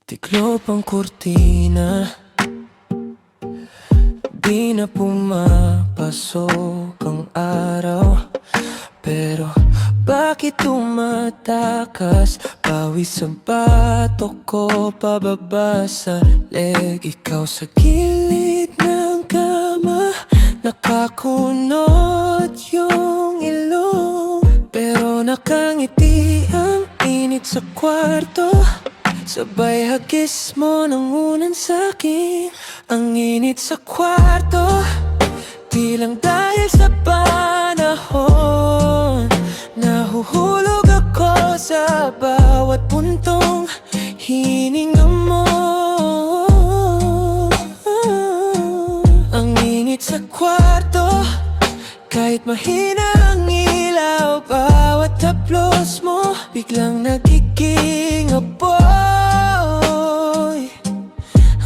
Tiklop ang kurtina, di na pumapasok ang araw. Pero bakit tumatakas? Pawis sa batok ko pababa sa leg. Ikaw sa gilid ng kama, nakakunot yung ilong. Pero nakangiti ang init sa kwarto, sabay hagis mo ng unan sa'kin. Ang init sa kwarto, di lang dahil sa panahon. Nahuhulog ako sa bawat puntong hininga mo. Ang init sa kwarto, kahit mahina ang ilaw, bawat haplos mo biglang nagiging apoy.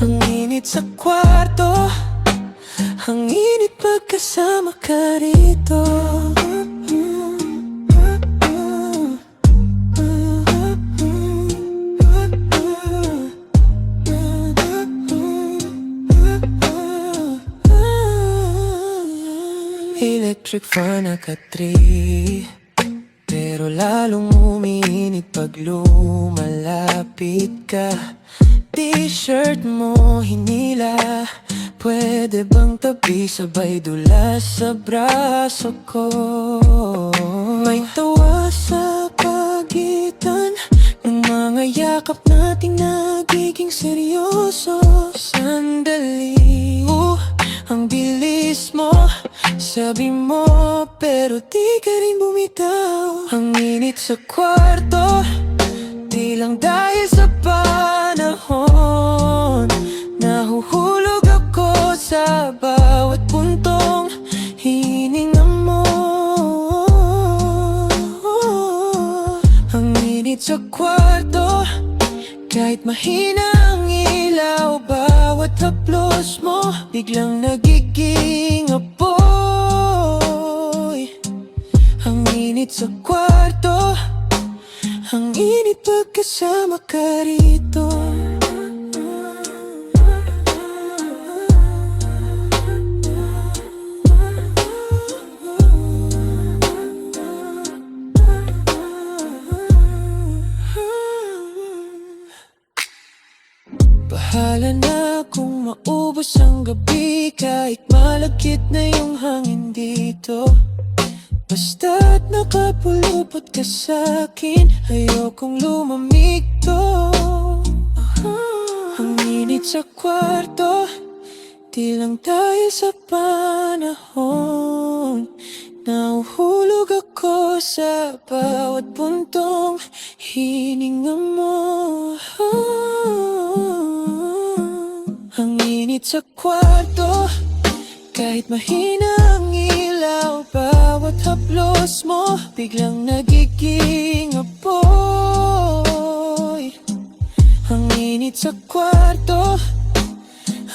Ang init sa kwarto, ang init pagkasama ka rito. Electric fan naka-3, pero lalong umiinit pag lumalapit ka. T-shirt mo hinila, pwede bang tabi sabay dula sa braso ko? May tawa sa pagitan ng mga yakap nating nagiging seryoso. Sandali, ang bilis mo, sabi mo, pero di ka rin bumitaw. Ang init sa kwarto, di lang dahil sa panahon. Nahuhulog ako sa bawat puntong hininga mo. Ang init sa kwarto, kahit mahina ang ilaw, bawat haplos mo biglang nagiging apoy. Ang init sa kwarto, ang init pagkasama ka rito. Bahala na kung maubos ang gabi, kahit malagkit na yung hangin dito. Basta't nakapulupot ka sa'kin, ayokong lumamig to. Ang init sa kwarto, di lang dahil sa panahon. Nahuhulog ako sa bawat puntong hininga mo. Ang init sa kwarto, kahit mahina ang ilaw, bawat haplos mo biglang nagiging apoy. Ang init sa kwarto,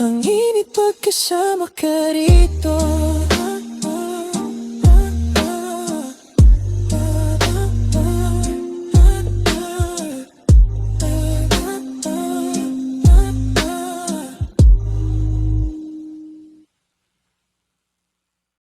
ang init pagkasama ka rito.